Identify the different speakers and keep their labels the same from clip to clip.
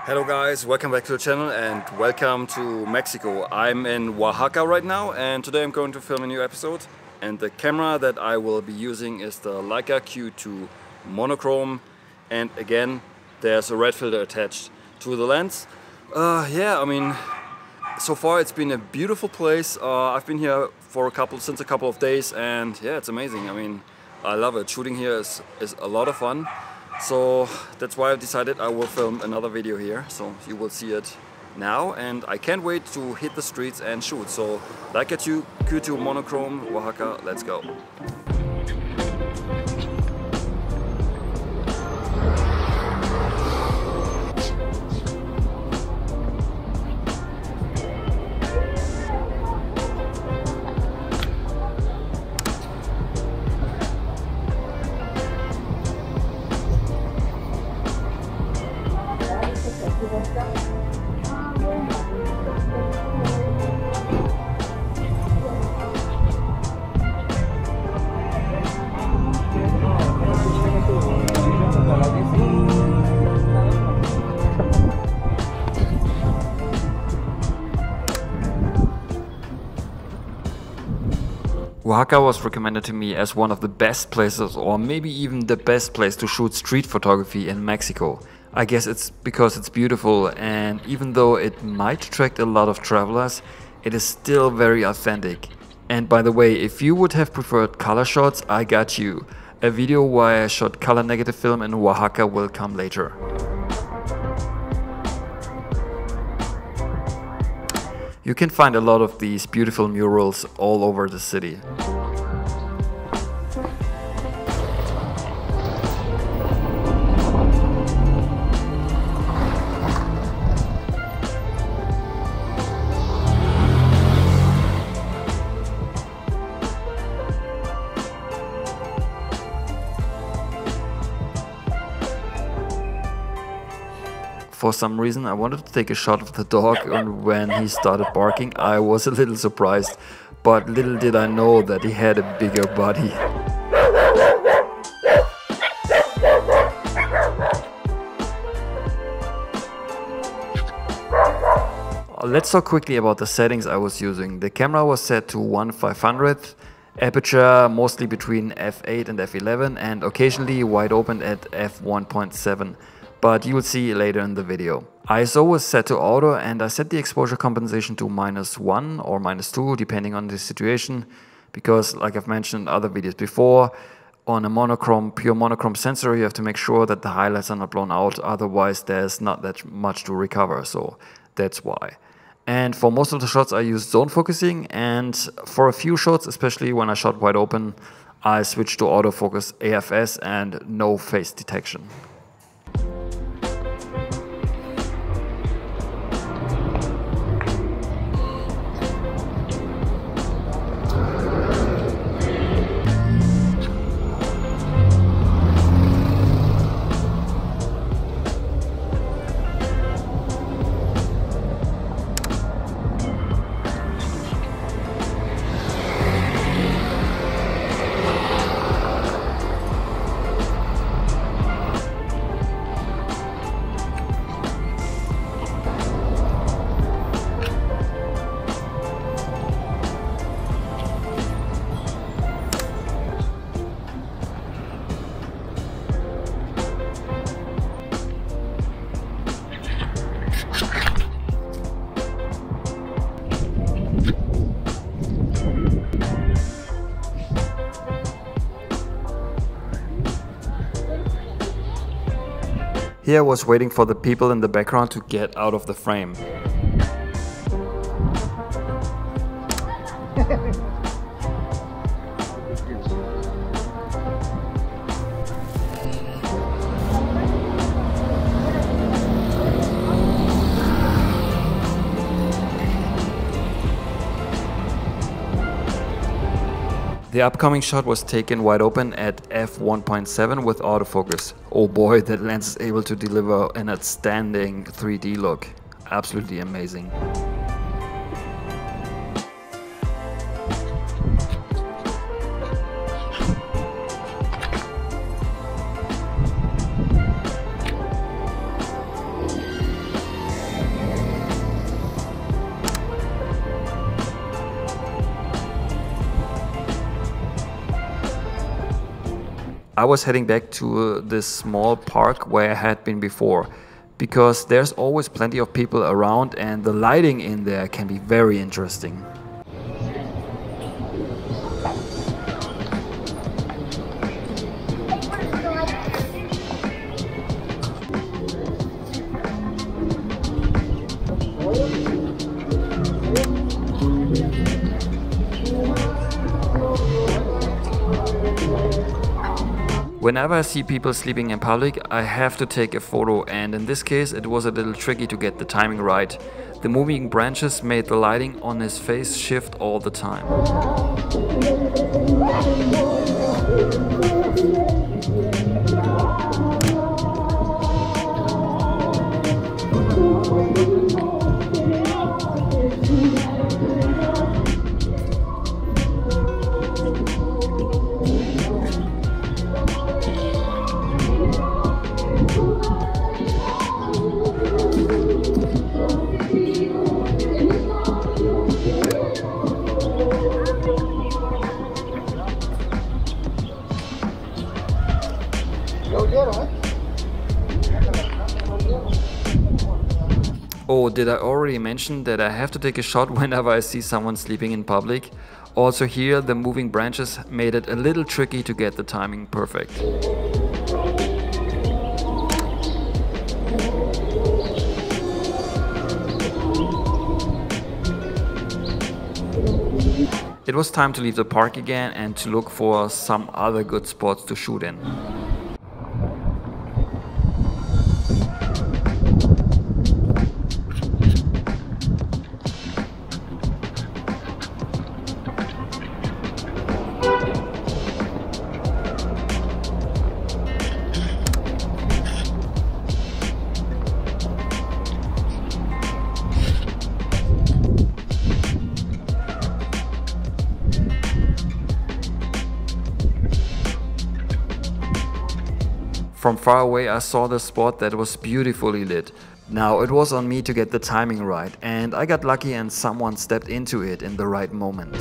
Speaker 1: Hello guys, welcome back to the channel and welcome to Mexico. I'm in Oaxaca right now and today I'm going to film a new episode, and the camera that I will be using is the Leica Q2 Monochrom, and again there's a red filter attached to the lens. So far it's been a beautiful place. I've been here for since a couple of days, and yeah, it's amazing. I love it. Shooting here is a lot of fun. So that's why I decided I will film another video here, so you will see it now, and I can't wait to hit the streets and shoot. So Leica Q2 Monochrom, Oaxaca, let's go. Oaxaca was recommended to me as one of the best places, or maybe even the best place to shoot street photography in Mexico. I guess it's because it's beautiful, and even though it might attract a lot of travelers, it is still very authentic. And by the way, if you would have preferred color shots, I got you. A video where I shot color negative film in Oaxaca will come later. You can find a lot of these beautiful murals all over the city. For some reason I wanted to take a shot of the dog, and when he started barking I was a little surprised, but little did I know that he had a bigger body. Let's talk quickly about the settings I was using. The camera was set to 1/500, aperture mostly between f8 and f11, and occasionally wide open at f1.7. But you will see later in the video. ISO was set to auto, and I set the exposure compensation to -1 or -2 depending on the situation, because like I've mentioned in other videos before, on a pure monochrome sensor you have to make sure that the highlights are not blown out, otherwise there's not that much to recover, so that's why. And for most of the shots I used zone focusing, and for a few shots, especially when I shot wide open, I switched to autofocus AFS and no face detection. Here I was waiting for the people in the background to get out of the frame. The upcoming shot was taken wide open at f1.7 with autofocus. Oh boy, that lens is able to deliver an outstanding 3D look. Absolutely amazing. I was heading back to this small park where I had been before, because there's always plenty of people around and the lighting in there can be very interesting. Whenever I see people sleeping in public, I have to take a photo, and in this case it was a little tricky to get the timing right. The moving branches made the lighting on his face shift all the time. Oh, did I already mention that I have to take a shot whenever I see someone sleeping in public? Also here, the moving branches made it a little tricky to get the timing perfect. It was time to leave the park again and to look for some other good spots to shoot in. From far away I saw the spot that was beautifully lit. Now it was on me to get the timing right, and I got lucky and someone stepped into it in the right moment.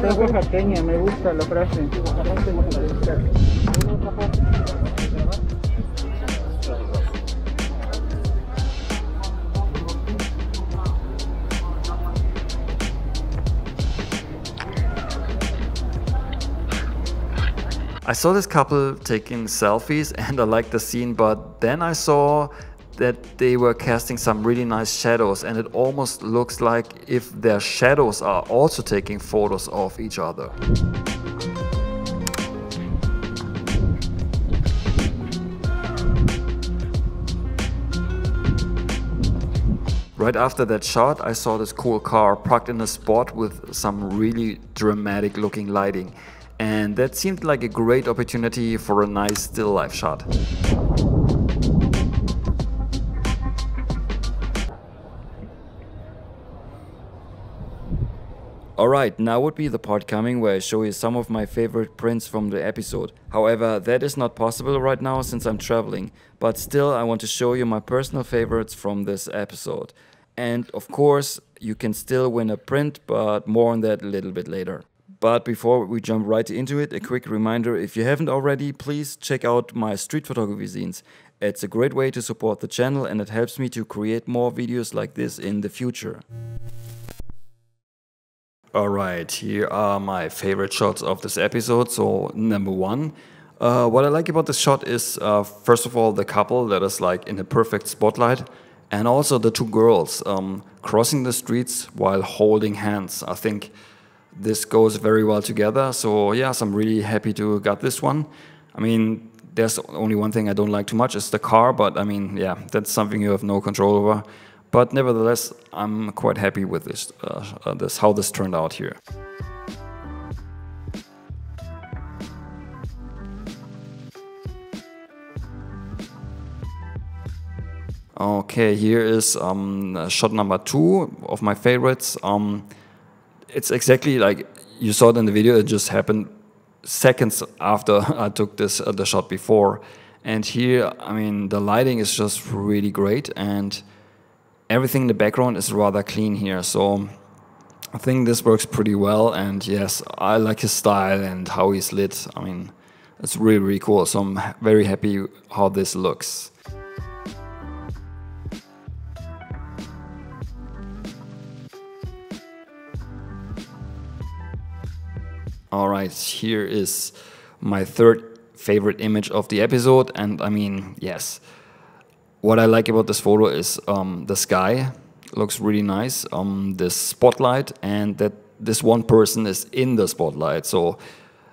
Speaker 2: Soy oaxaqueña, me gusta la frase.
Speaker 1: I saw this couple taking selfies and I liked the scene, but then I saw that they were casting some really nice shadows, and it almost looks like if their shadows are also taking photos of each other. Right after that shot, I saw this cool car parked in a spot with some really dramatic looking lighting, and that seemed like a great opportunity for a nice still life shot. Alright, now would be the part coming where I show you some of my favorite prints from the episode. However, that is not possible right now since I'm traveling, but still I want to show you my personal favorites from this episode. And of course, you can still win a print, but more on that a little bit later. But before we jump right into it, a quick reminder, if you haven't already, please check out my street photography zines. It's a great way to support the channel and it helps me to create more videos like this in the future. Alright, here are my favorite shots of this episode. So number one, what I like about this shot is first of all the couple that is like in a perfect spotlight, and also the two girls crossing the streets while holding hands. I think this goes very well together. So yes, I'm really happy to got this one. I mean, there's only one thing I don't like too much is the car, but I mean, yeah, that's something you have no control over. But nevertheless, I'm quite happy with this, how this turned out here. Okay, here is shot number 2 of my favorites. it's exactly like you saw it in the video. It just happened seconds after I took this the shot before. And here, I mean, the lighting is just really great, and everything in the background is rather clean here. So I think this works pretty well. And yes, I like his style and how he's lit. I mean, it's really, really cool. So I'm very happy how this looks. Alright, here is my third favorite image of the episode, and I mean, yes, what I like about this photo is the sky looks really nice, this spotlight, and that this one person is in the spotlight. So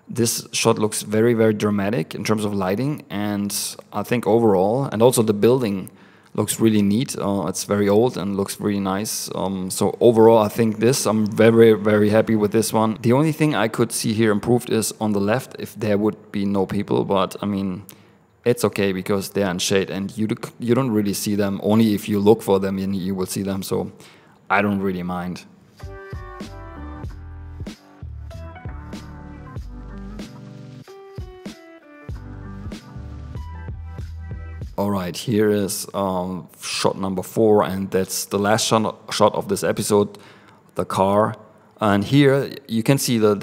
Speaker 1: this shot looks very, very dramatic in terms of lighting, and I think overall, and also the building looks really neat. It's very old and looks really nice. So overall, I think I'm very, very happy with this one. The only thing I could see here improved is on the left, if there would be no people, but I mean, it's okay because they're in shade and you don't really see them. Only if you look for them, you will see them. So I don't really mind. Alright, here is shot number 4, and that's the last shot of this episode, the car. And here you can see the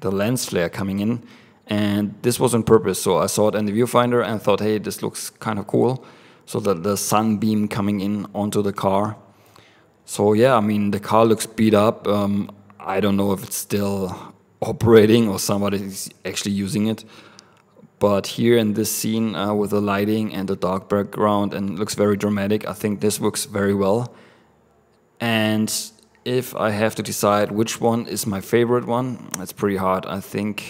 Speaker 1: lens flare coming in, and this was on purpose. So I saw it in the viewfinder and thought, hey, this looks kind of cool. So the sunbeam coming in onto the car. So yeah, I mean, the car looks beat up. I don't know if it's still operating or somebody is actually using it. But here in this scene with the lighting and the dark background, and it looks very dramatic, I think this works very well. And if I have to decide which one is my favorite one, it's pretty hard. I think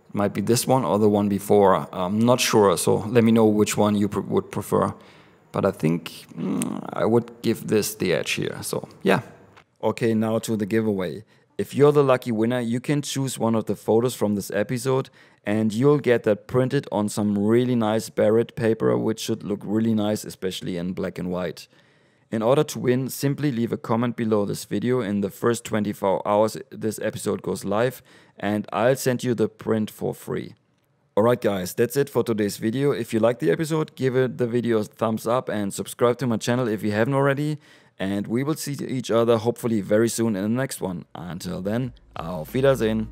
Speaker 1: it might be this one or the one before. I'm not sure, so let me know which one you would prefer. But I think I would give this the edge here, so yeah. Okay, now to the giveaway. If you're the lucky winner, you can choose one of the photos from this episode, and you'll get that printed on some really nice Barrett paper, which should look really nice, especially in black and white. In order to win, simply leave a comment below this video in the first 24 hours this episode goes live, and I'll send you the print for free. Alright guys, that's it for today's video. If you liked the episode, give the video a thumbs up and subscribe to my channel if you haven't already. And we will see each other hopefully very soon in the next one. Until then, auf Wiedersehen.